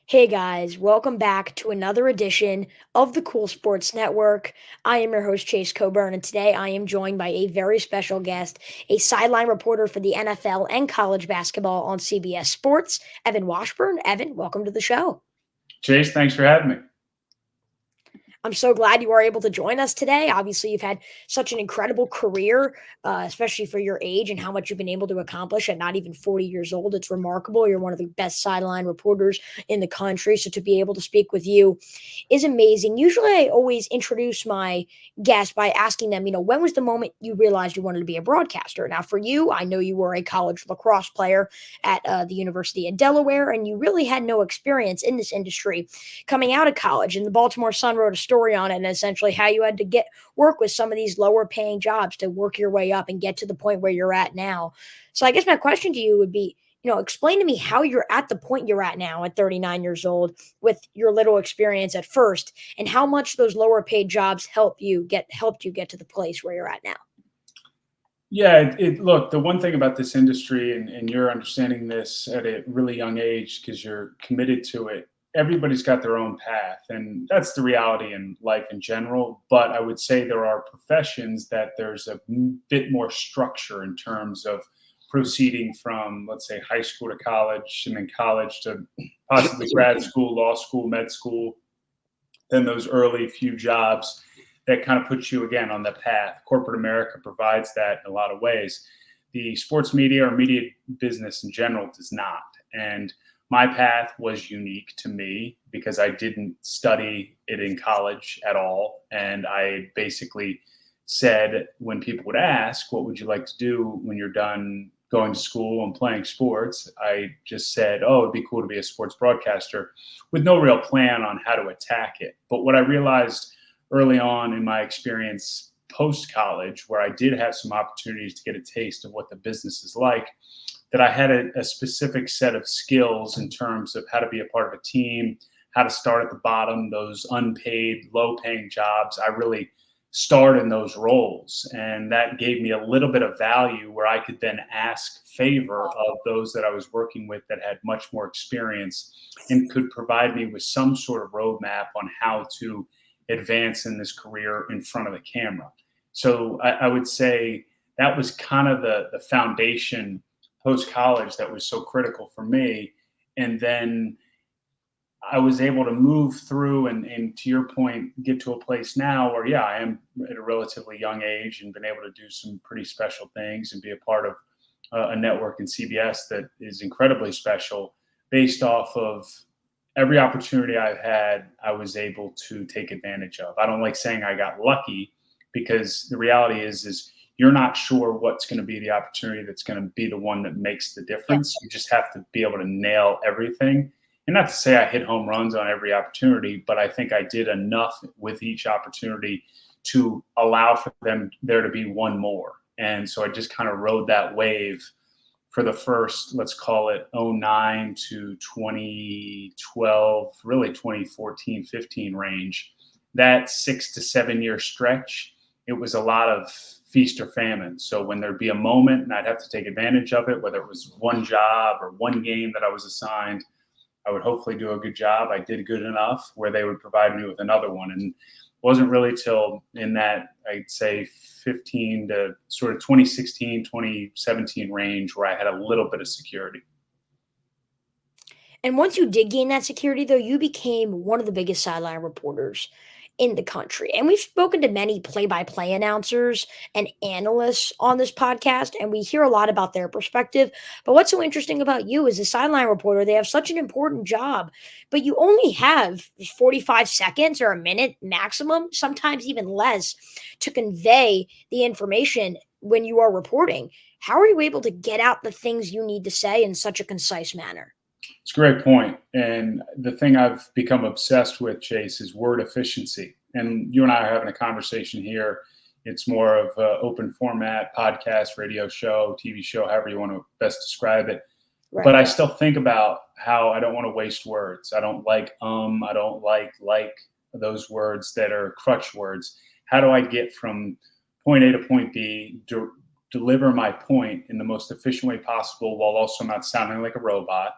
Hey guys, welcome back to another edition of the Cool Sports Network. I am your host, Chase Coburn, and today I am joined by a very special guest, a sideline reporter for the NFL and college basketball on CBS Sports, Evan Washburn. Evan, welcome to the show. Chase, thanks for having me. I'm so glad you are able to join us today. Obviously, you've had such an incredible career, especially for your age and how much you've been able to accomplish at not even 40 years old. It's remarkable. You're one of the best sideline reporters in the country. So to be able to speak with you is amazing. Usually, I always introduce my guests by asking them, when was the moment you realized you wanted to be a broadcaster? Now, for you, I know you were a college lacrosse player at the University of Delaware, and you really had no experience in this industry coming out of college. And the Baltimore Sun wrote a story on it, and essentially how you had to get work with some of these lower paying jobs to work your way up and get to the point where you're at now. So I guess my question to you would be, explain to me how you're at the point you're at now at 39 years old with your little experience at first, and how much those lower paid jobs helped you get to the place where you're at now. Yeah, look, the one thing about this industry, and you're understanding this at a really young age because you're committed to it, everybody's got their own path. And that's the reality in life in general. But I would say there are professions that there's a bit more structure in terms of proceeding from, let's say, high school to college, and then college to possibly grad school, law school, med school, then those early few jobs that kind of puts you again on the path. Corporate America provides that in a lot of ways. The sports media or media business in general does not. And my path was unique to me because I didn't study it in college at all. And I basically said, when people would ask, what would you like to do when you're done going to school and playing sports? I just said, oh, it'd be cool to be a sports broadcaster, with no real plan on how to attack it. But what I realized early on in my experience post college, where I did have some opportunities to get a taste of what the business is like, that I had a specific set of skills in terms of how to be a part of a team, how to start at the bottom, those unpaid, low paying jobs. I really starred in those roles. And that gave me a little bit of value where I could then ask favor of those that I was working with that had much more experience and could provide me with some sort of roadmap on how to advance in this career in front of the camera. So I would say that was kind of the foundation post college that was so critical for me. And then I was able to move through and to your point, get to a place now where, yeah, I am at a relatively young age and been able to do some pretty special things and be a part of a network in CBS that is incredibly special based off of every opportunity I've had, I was able to take advantage of. I don't like saying I got lucky because the reality is you're not sure what's going to be the opportunity that's going to be the one that makes the Yeah. difference. You just have to be able to nail everything. And not to say I hit home runs on every opportunity, but I think I did enough with each opportunity to allow for them there to be one more. And so I just kind of rode that wave for the first, let's call it '09 to 2012, really 2014, 15 range. That 6 to 7 year stretch, it was a lot of feast or famine. So when there'd be a moment and I'd have to take advantage of it, whether it was one job or one game that I was assigned, I would hopefully do a good job. I did good enough where they would provide me with another one. And it wasn't really till in that, I'd say 15 to sort of 2016, 2017 range where I had a little bit of security. And once you did gain that security, though, you became one of the biggest sideline reporters in the country. And we've spoken to many play by play announcers and analysts on this podcast, and we hear a lot about their perspective. But what's so interesting about you as a sideline reporter, they have such an important job, but you only have 45 seconds or a minute maximum, sometimes even less, to convey the information when you are reporting. How are you able to get out the things you need to say in such a concise manner? It's a great point. And the thing I've become obsessed with, Chase, is word efficiency. And you and I are having a conversation here. It's more of an open format podcast, radio show, TV show, however you want to best describe it. But Right. I still think about how I don't want to waste words. I don't like, I don't like those words that are crutch words. How do I get from point A to point B, deliver my point in the most efficient way possible while also not sounding like a robot?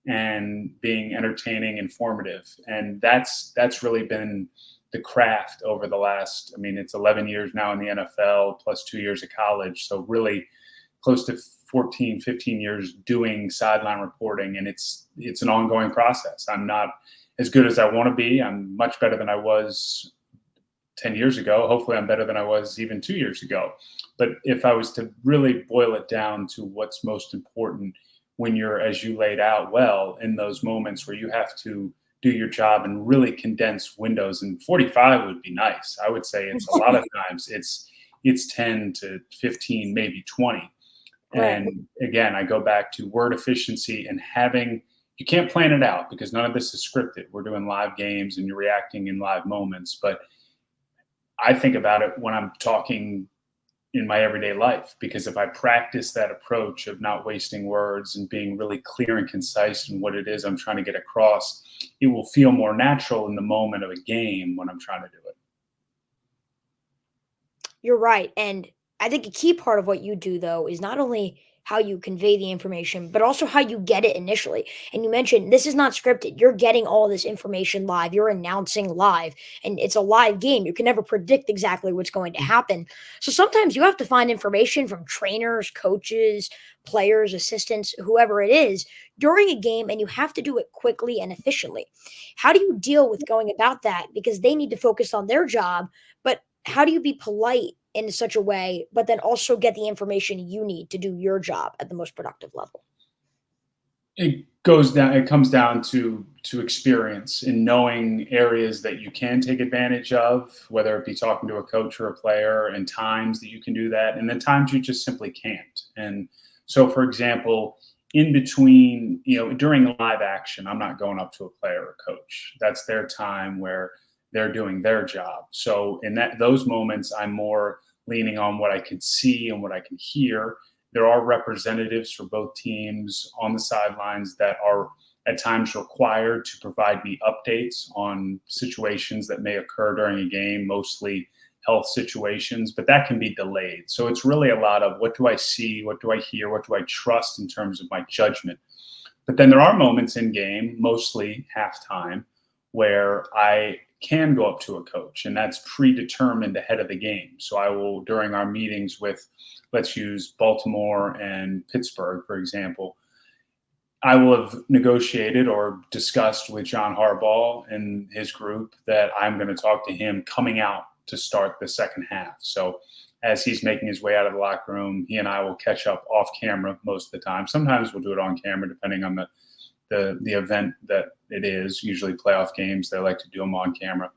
and being entertaining, informative. And that's really been the craft over the last, I mean, it's 11 years now in the NFL plus 2 years of college. So really close to 14, 15 years doing sideline reporting. And it's an ongoing process. I'm not as good as I want to be. I'm much better than I was 10 years ago. Hopefully I'm better than I was even 2 years ago. But if I was to really boil it down to what's most important when you're, as you laid out well, in those moments where you have to do your job and really condense windows, and 45 would be nice. I would say it's a lot of times it's 10 to 15, maybe 20. Right. And again, I go back to word efficiency and having, you can't plan it out because none of this is scripted. We're doing live games and you're reacting in live moments. But I think about it when I'm talking in my everyday life, because if I practice that approach of not wasting words and being really clear and concise in what it is I'm trying to get across, it will feel more natural in the moment of a game when I'm trying to do it. You're right. And I think a key part of what you do, though, is not only how you convey the information, but also how you get it initially. And you mentioned this is not scripted. You're getting all this information live. You're announcing live, and it's a live game. You can never predict exactly what's going to happen. So sometimes you have to find information from trainers, coaches, players, assistants, whoever it is during a game, and you have to do it quickly and efficiently. How do you deal with going about that? Because they need to focus on their job, but how do you be polite in such a way, but then also get the information you need to do your job at the most productive level? It comes down to experience in knowing areas that you can take advantage of, whether it be talking to a coach or a player, and times that you can do that, and then times you just simply can't. And so, for example, in between, during live action, I'm not going up to a player or coach. That's their time where they're doing their job. So in those moments, I'm more leaning on what I can see and what I can hear. There are representatives for both teams on the sidelines that are at times required to provide me updates on situations that may occur during a game, mostly health situations, but that can be delayed. So it's really a lot of what do I see, what do I hear, what do I trust in terms of my judgment. But then there are moments in game, mostly halftime, where I can go up to a coach, and that's predetermined ahead of the game. So I will, during our meetings with, let's use Baltimore and Pittsburgh, for example, I will have negotiated or discussed with John Harbaugh and his group that I'm going to talk to him coming out to start the second half. So as he's making his way out of the locker room, he and I will catch up off camera most of the time. Sometimes we'll do it on camera, depending on the event that it is. Usually playoff games, they like to do them on camera.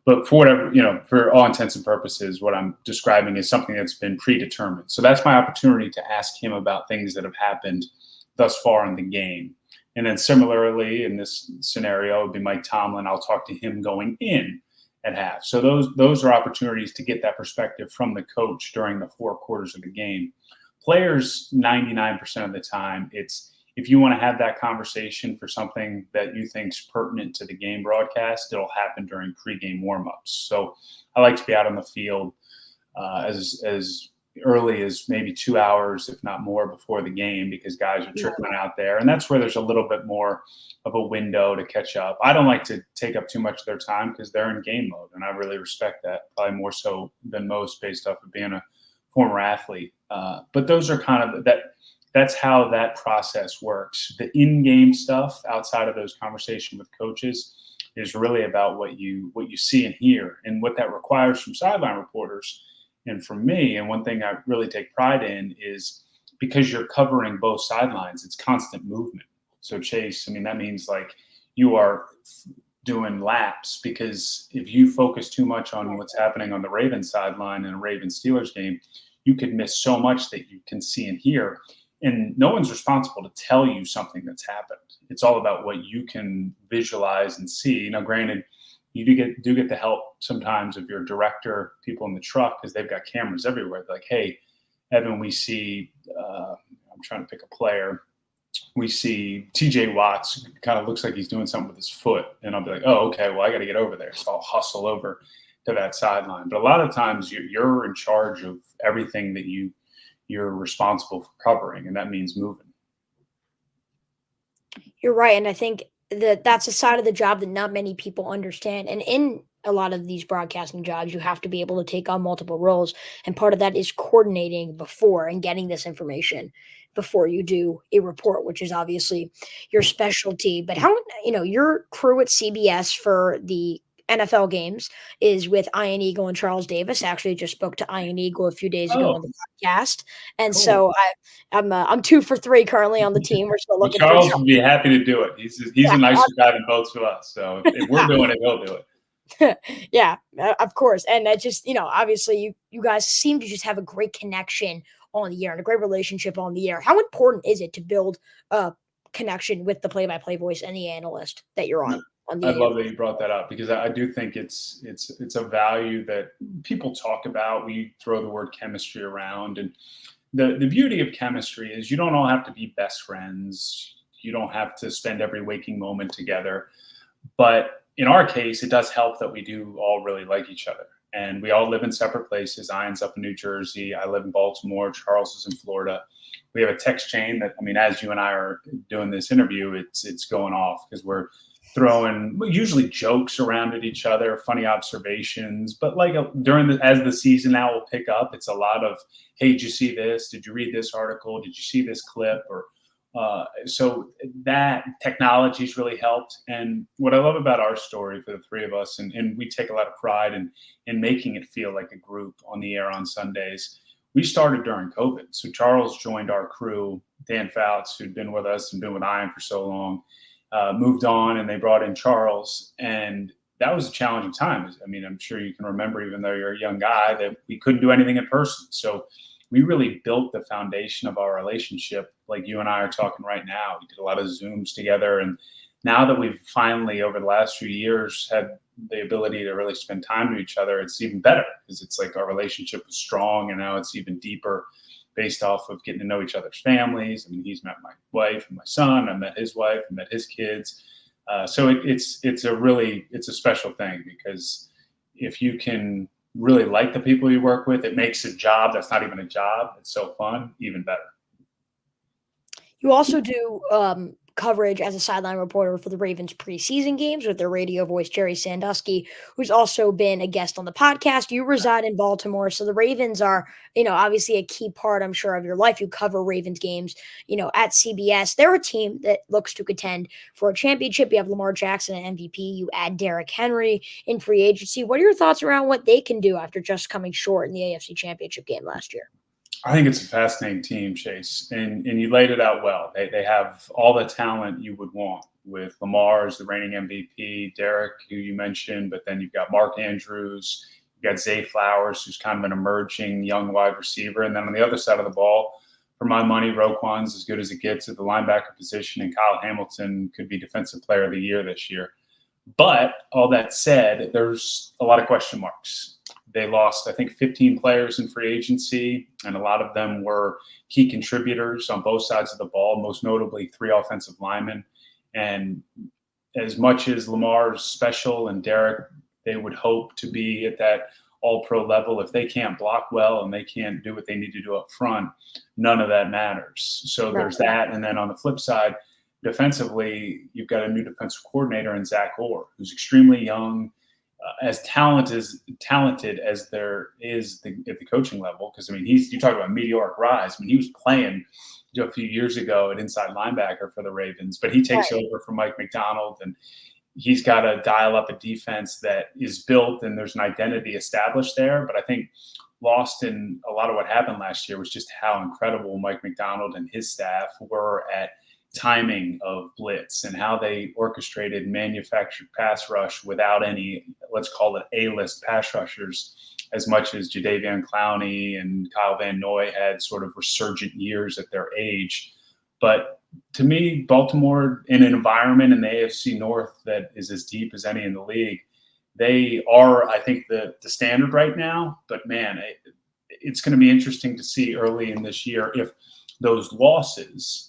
But for whatever, for all intents and purposes, what I'm describing is something that's been predetermined. So that's my opportunity to ask him about things that have happened thus far in the game. And then similarly, in this scenario, it would be Mike Tomlin. I'll talk to him going in at half. So those are opportunities to get that perspective from the coach during the 4 quarters of the game. Players, 99% of the time, it's, if you want to have that conversation for something that you think is pertinent to the game broadcast, it'll happen during pregame warmups. So I like to be out on the field as early as maybe 2 hours, if not more, before the game, because guys are trickling out there. And that's where there's a little bit more of a window to catch up. I don't like to take up too much of their time because they're in game mode, and I really respect that, probably more so than most based off of being a former athlete. But those are kind of that's how that process works. The in-game stuff outside of those conversations with coaches is really about what you see and hear, and what that requires from sideline reporters and from me. And one thing I really take pride in is, because you're covering both sidelines, it's constant movement. So Chase, I mean, that means like you are doing laps, because if you focus too much on what's happening on the Ravens sideline in a Ravens Steelers game, you could miss so much that you can see and hear. And no one's responsible to tell you something that's happened. It's all about what you can visualize and see. Granted, you do get the help sometimes of your director, people in the truck, because they've got cameras everywhere. They're like, hey, Evan, we see, I'm trying to pick a player. We see TJ Watts kind of looks like he's doing something with his foot. And I'll be like, oh, okay, well, I got to get over there. So I'll hustle over to that sideline. But a lot of times you're in charge of everything that you're responsible for covering, and that means moving. You're right, and I think that that's a side of the job that not many people understand, and in a lot of these broadcasting jobs, you have to be able to take on multiple roles, and part of that is coordinating before and getting this information before you do a report, which is obviously your specialty. But how your crew at CBS for the NFL games is with Ian Eagle and Charles Davis. I actually just spoke to Ian Eagle a few days ago Oh, on the podcast, and cool. so I'm 2 for 3 currently on the team. We're still Well, looking for Charles would be happy to do it. He's yeah, a nicer guy than both of us. So if we're doing it, he'll do it. yeah, of course. And that just, obviously you guys seem to just have a great connection on the air and a great relationship on the air. How important is it to build a connection with the play-by-play voice and the analyst that you're on I the air? love that you brought that up because I do think it's a value that people talk about. We throw the word chemistry around, and the beauty of chemistry is you don't all have to be best friends. You don't have to spend every waking moment together. But in our case, it does help that we do all really like each other. And we all live in separate places. Ian's up in New Jersey. I live in Baltimore. Charles is in Florida. We have a text chain that, I mean, as you and I are doing this interview, it's going off because we're throwing usually jokes around at each other, funny observations. But like as the season now will pick up, it's a lot of, hey, did you see this? Did you read this article? Did you see this clip? Or so that technology's really helped. And what I love about our story for the three of us, and we take a lot of pride in making it feel like a group on the air on Sundays. We started during COVID. So Charles joined our crew. Dan Fouts, who'd been with us and been with Ian for so long, moved on, and they brought in Charles. And that was a challenging time. I mean, I'm sure you can remember, even though you're a young guy, that we couldn't do anything in person. So we really built the foundation of our relationship like you and I are talking right now. We did a lot of Zooms together. And now that we've finally, over the last few years, had the ability to really spend time with each other, it's even better because it's like our relationship is strong and now it's even deeper based off of getting to know each other's families. I mean, he's met my wife and my son. I met his wife, I met his kids. So it's a special thing because if you can really like the people you work with, it makes a job that's not even a job. It's so fun, even better. You also do coverage as a sideline reporter for the Ravens preseason games with their radio voice, Jerry Sandusky, who's also been a guest on the podcast. You reside in Baltimore. So the Ravens are, obviously a key part, I'm sure, of your life. You cover Ravens games, at CBS. They're a team that looks to contend for a championship. You have Lamar Jackson at MVP. You add Derrick Henry in free agency. What are your thoughts around what they can do after just coming short in the AFC Championship game last year? I think it's a fascinating team, Chase, and you laid it out well. They have all the talent you would want with Lamar as the reigning MVP, Derek, who you mentioned, but then you've got Mark Andrews, you've got Zay Flowers, who's kind of an emerging young wide receiver, and then on the other side of the ball, for my money, Roquan's as good as it gets at the linebacker position, and Kyle Hamilton could be Defensive Player of the Year this year. But all that said, there's a lot of question marks. They lost, I think, 15 players in free agency, and a lot of them were key contributors on both sides of the ball, most notably 3 offensive linemen. And as much as Lamar's special and Derek, they would hope to be at that all-pro level. If they can't block well and they can't do what they need to do up front, none of that matters. So there's that. And then on the flip side, defensively, you've got a new defensive coordinator in Zach Orr, who's extremely young, as talented as there is at the coaching level. Because I mean, you talk about meteoric rise. I mean, he was playing a few years ago at inside linebacker for the Ravens, but he takes over from Mike McDonald, and he's got to dial up a defense that is built and there's an identity established there. But I think lost in a lot of what happened last year was just how incredible Mike McDonald and his staff were at timing of blitz and how they orchestrated manufactured pass rush without any, let's call it A-list pass rushers, as much as Jadeveon Clowney and Kyle Van Noy had sort of resurgent years at their age. But to me, Baltimore, in an environment in the AFC North that is as deep as any in the league, they are, I think, the standard right now. But man, it's going to be interesting to see early in this year if those losses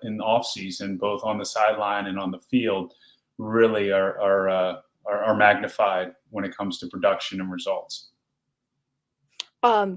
in the offseason, both on the sideline and on the field, really are magnified when it comes to production and results.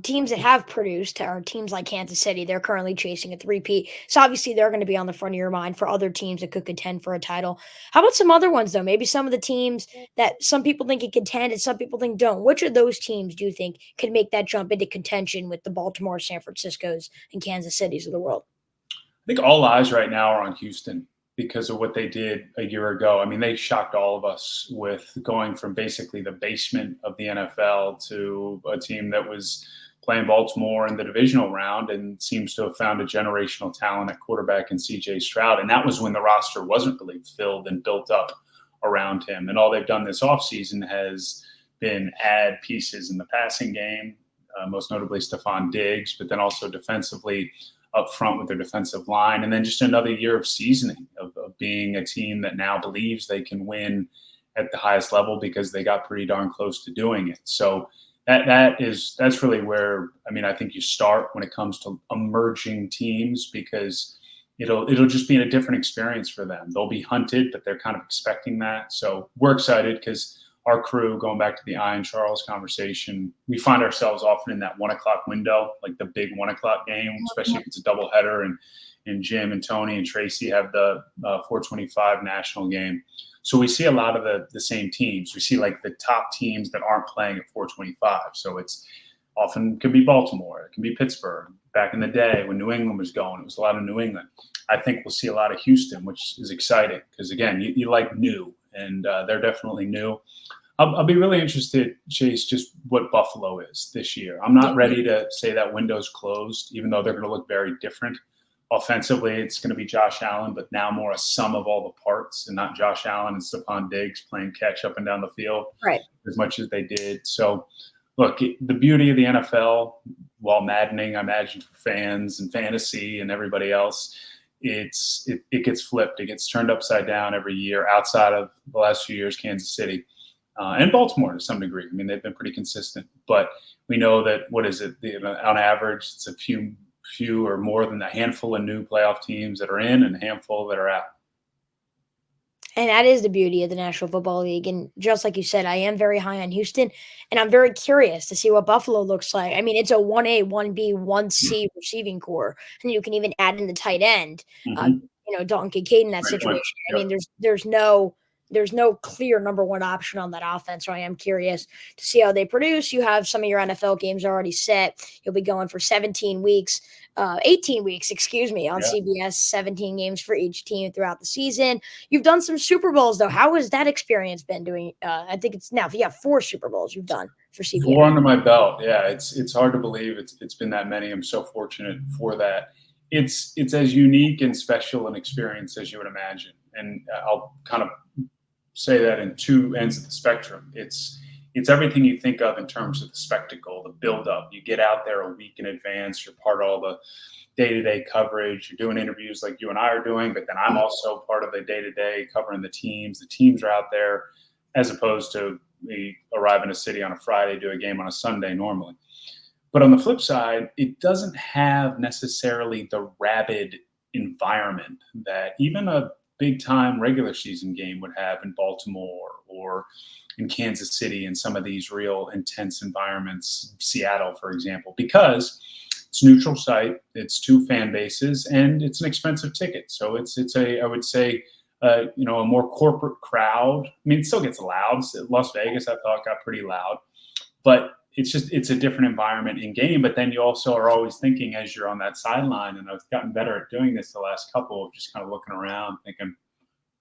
teams that have produced are teams like Kansas City. They're currently chasing a three-peat. So obviously they're going to be on the front of your mind for other teams that could contend for a title. How about some other ones though? Maybe some of the teams that some people think can contend and some people think don't. Which of those teams do you think could make that jump into contention with the Baltimore, San Francisco's, and Kansas Cities of the world? I think all eyes right now are on Houston because of what they did a year ago. I mean, they shocked all of us with going from basically the basement of the NFL to a team that was playing Baltimore in the divisional round and seems to have found a generational talent at quarterback in CJ Stroud. And that was when the roster wasn't really filled and built up around him. And all they've done this offseason has been add pieces in the passing game, most notably Stephon Diggs, but then also defensively up front with their defensive line, and then just another year of seasoning of being a team that now believes they can win at the highest level because they got pretty darn close to doing it. So that's really where, I mean, I think you start when it comes to emerging teams, because it'll just be a different experience for them. They'll be hunted, but they're kind of expecting that. So we're excited because our crew, going back to the Ian Charles conversation, we find ourselves often in that 1 o'clock window, like the big 1 o'clock game, especially if it's a doubleheader and Jim and Tony and Tracy have the 425 national game. So we see a lot of the same teams. We see like the top teams that aren't playing at 425. So it's often could be Baltimore, it can be Pittsburgh. Back in the day when New England was going, it was a lot of New England. I think we'll see a lot of Houston, which is exciting because, again, you like new, and they're definitely new. I'll be really interested, Chase, just what Buffalo is this year. I'm not ready to say that window's closed, even though they're going to look very different. Offensively, it's going to be Josh Allen, but now more a sum of all the parts and not Josh Allen and Stephon Diggs playing catch up and down the field as much as they did. So, look, the beauty of the NFL, while maddening, I imagine, for fans and fantasy and everybody else, it gets flipped. It gets turned upside down every year outside of the last few years, Kansas City. And Baltimore to some degree. I mean, they've been pretty consistent, but we know that, what is it? On average, it's a few or more than a handful of new playoff teams that are in and a handful that are out. And that is the beauty of the National Football League. And just like you said, I am very high on Houston, and I'm very curious to see what Buffalo looks like. I mean, it's a 1A, 1B, 1C receiving core, and you can even add in the tight end. Mm-hmm. Dalton Kincaid in that Great situation. point. I Yep. mean, there's no clear number one option on that offense. So I am curious to see how they produce. You have some of your NFL games already set. You'll be going for 18 weeks, on Yeah. CBS, 17 games for each team throughout the season. You've done some Super Bowls though. How has that experience been doing? I think it's now, yeah, 4 Super Bowls you've done for CBS. 4 under my belt. Yeah, it's hard to believe it's been that many. I'm so fortunate for that. It's as unique and special an experience as you would imagine. And I'll kind of say that in two ends of the spectrum. It's everything you think of in terms of the spectacle, the buildup. You get out there a week in advance. You're part of all the day-to-day coverage. You're doing interviews like you and I are doing, but then I'm also part of the day-to-day covering the teams. The teams are out there, as opposed to we arrive in a city on a Friday, do a game on a Sunday normally. But on the flip side, it doesn't have necessarily the rabid environment that even a big-time regular season game would have in Baltimore or in Kansas City and some of these real intense environments, Seattle, for example, because it's neutral site, it's 2 fan bases, and it's an expensive ticket. So it's I would say, a more corporate crowd. I mean, it still gets loud. Las Vegas, I thought, got pretty loud, but it's a different environment in game. But then you also are always thinking as you're on that sideline, and I've gotten better at doing this the last couple, of just kind of looking around thinking,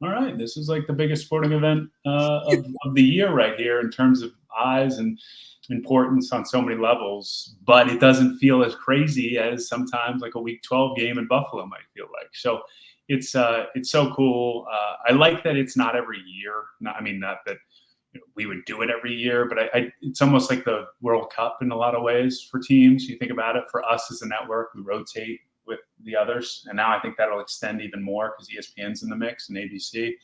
all right, this is like the biggest sporting event of the year right here in terms of eyes and importance on so many levels, but it doesn't feel as crazy as sometimes like a Week 12 game in Buffalo might feel like. So it's so cool. I like that it's not every year. Not that we would do it every year, but it's almost like the World Cup in a lot of ways for teams. You think about it, for us as a network, we rotate with the others, and now I think that'll extend even more because ESPN's in the mix and ABC.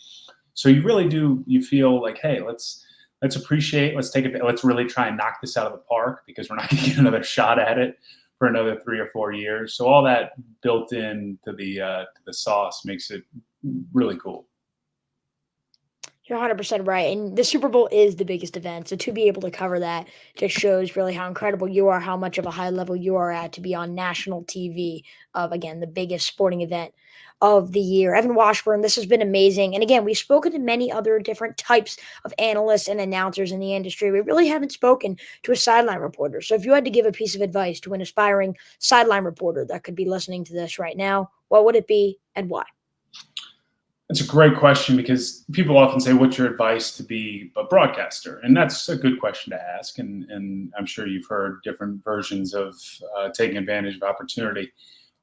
So you really do. You feel like, hey, let's appreciate. Let's really try and knock this out of the park because we're not going to get another shot at it for another 3 or 4 years. So all that built into the sauce makes it really cool. You're 100% right. And the Super Bowl is the biggest event. So to be able to cover that just shows really how incredible you are, how much of a high level you are at to be on national TV of, again, the biggest sporting event of the year. Evan Washburn, this has been amazing. And again, we've spoken to many other different types of analysts and announcers in the industry. We really haven't spoken to a sideline reporter. So if you had to give a piece of advice to an aspiring sideline reporter that could be listening to this right now, what would it be and why? That's a great question because people often say, "What's your advice to be a broadcaster?" And that's a good question to ask. And I'm sure you've heard different versions of taking advantage of opportunity.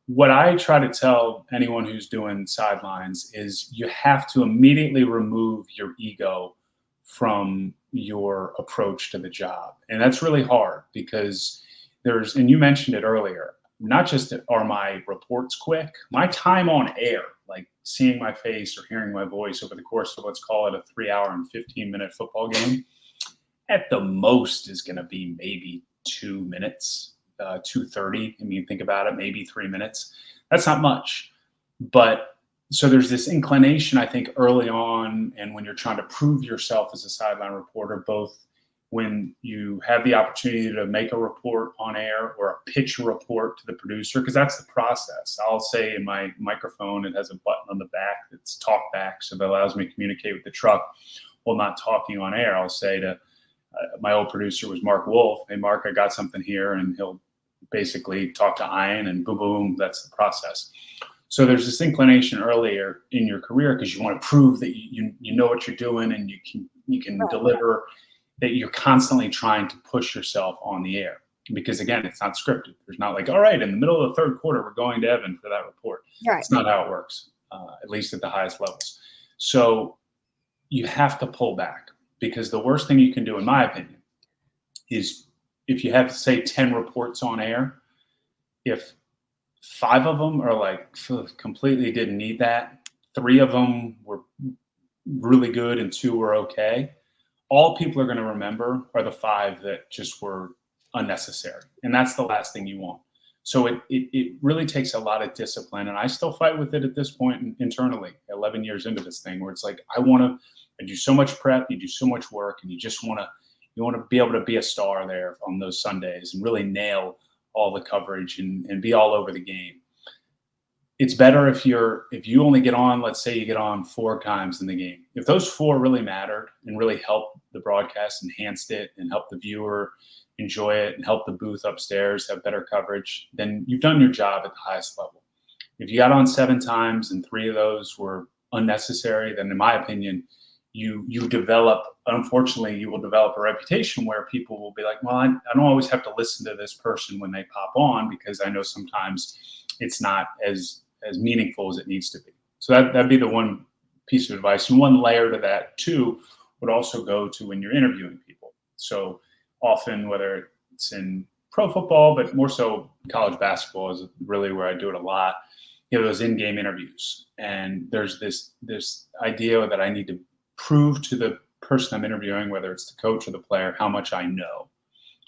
What I try to tell anyone who's doing sidelines is you have to immediately remove your ego from your approach to the job. And that's really hard because and you mentioned it earlier, not just are my reports quick, my time on air, like seeing my face or hearing my voice over the course of, let's call it, a 3 hour and 15-minute football game, at the most is going to be maybe 2 minutes, 2:30. I mean, think about it, maybe 3 minutes. That's not much. But so there's this inclination, I think, early on, and when you're trying to prove yourself as a sideline reporter, both when you have the opportunity to make a report on air or pitch a report to the producer, because that's the process. I'll say in my microphone, it has a button on the back that's talk back, so that allows me to communicate with the truck while not talking on air. I'll say to my old producer was Mark Wolf. Hey, Mark, I got something here. And he'll basically talk to Ian and boom, boom, that's the process. So there's this inclination earlier in your career because you want to prove that you know what you're doing and you can deliver, that you're constantly trying to push yourself on the air. Because again, it's not scripted. There's not like, all right, in the middle of the third quarter, we're going to Evan for that report. Right. It's not how it works, at least at the highest levels. So you have to pull back. Because the worst thing you can do, in my opinion, is if you have, say, 10 reports on air, if 5 of them are like completely didn't need that, 3 of them were really good and 2 were okay, all people are going to remember are the 5 that just were unnecessary. And that's the last thing you want. So it really takes a lot of discipline. And I still fight with it at this point internally, 11 years into this thing, where it's like, I do so much prep, you do so much work, and you want to be able to be a star there on those Sundays and really nail all the coverage and be all over the game. It's better if you only get on, let's say you get on 4 times in the game. If those 4 really mattered and really helped the broadcast, enhanced it, and helped the viewer enjoy it and help the booth upstairs have better coverage, then you've done your job at the highest level. If you got on 7 times and 3 of those were unnecessary, then in my opinion, you develop, unfortunately, you will develop a reputation where people will be like, well, I don't always have to listen to this person when they pop on because I know sometimes it's not as meaningful as it needs to be. So that'd be the one piece of advice. And one layer to that too would also go to when you're interviewing people. So often, whether it's in pro football, but more so college basketball is really where I do it a lot, you know, those in-game interviews. And there's this idea that I need to prove to the person I'm interviewing, whether it's the coach or the player, how much I know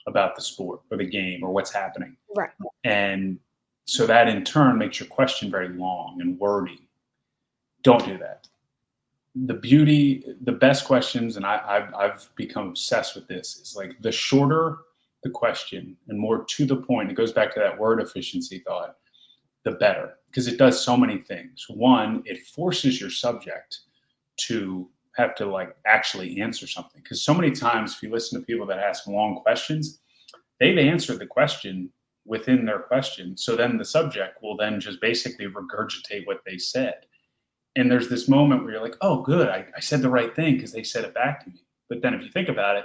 about the sport or the game or what's happening. Right. And so that in turn makes your question very long and wordy. Don't do that. The best questions, and I've become obsessed with this, is like the shorter the question and more to the point, it goes back to that word efficiency thought, the better. Because it does so many things. One, it forces your subject to have to like actually answer something. Because so many times if you listen to people that ask long questions, they've answered the question within their question. So then the subject will then just basically regurgitate what they said. And there's this moment where you're like, oh, good, I said the right thing because they said it back to me. But then if you think about it,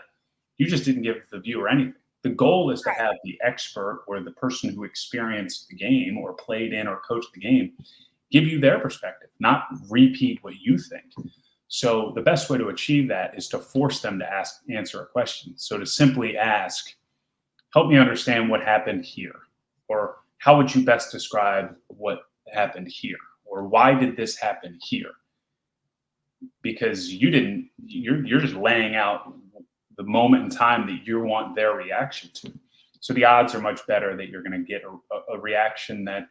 you just didn't give the viewer anything. The goal is to have the expert or the person who experienced the game or played in or coached the game give you their perspective, not repeat what you think. So the best way to achieve that is to force them to answer a question. So to simply ask, help me understand what happened here, or how would you best describe what happened here, or why did this happen here? Because you're just laying out the moment in time that you want their reaction to. So the odds are much better that you're going to get a reaction that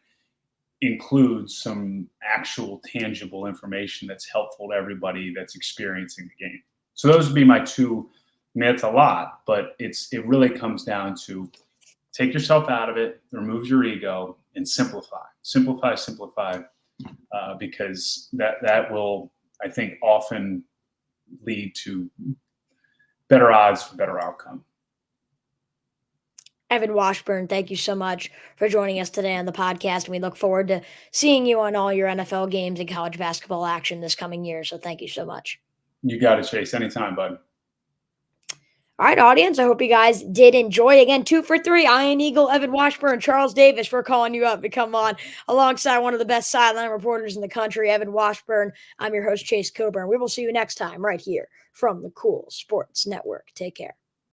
includes some actual tangible information that's helpful to everybody that's experiencing the game. So those would be my two. I mean, it's a lot, but it really comes down to take yourself out of it, remove your ego, and simplify, because that will, I think, often lead to better odds for better outcome. Evan Washburn, thank you so much for joining us today on the podcast. And we look forward to seeing you on all your NFL games and college basketball action this coming year. So thank you so much. You got it, Chase. Anytime, bud. All right, audience, I hope you guys did enjoy. Again, 2 for 3, Iron Eagle, Evan Washburn, Charles Davis for calling you up to come on alongside one of the best sideline reporters in the country, Evan Washburn. I'm your host, Chase Coburn. We will see you next time right here from the Cool Sports Network. Take care.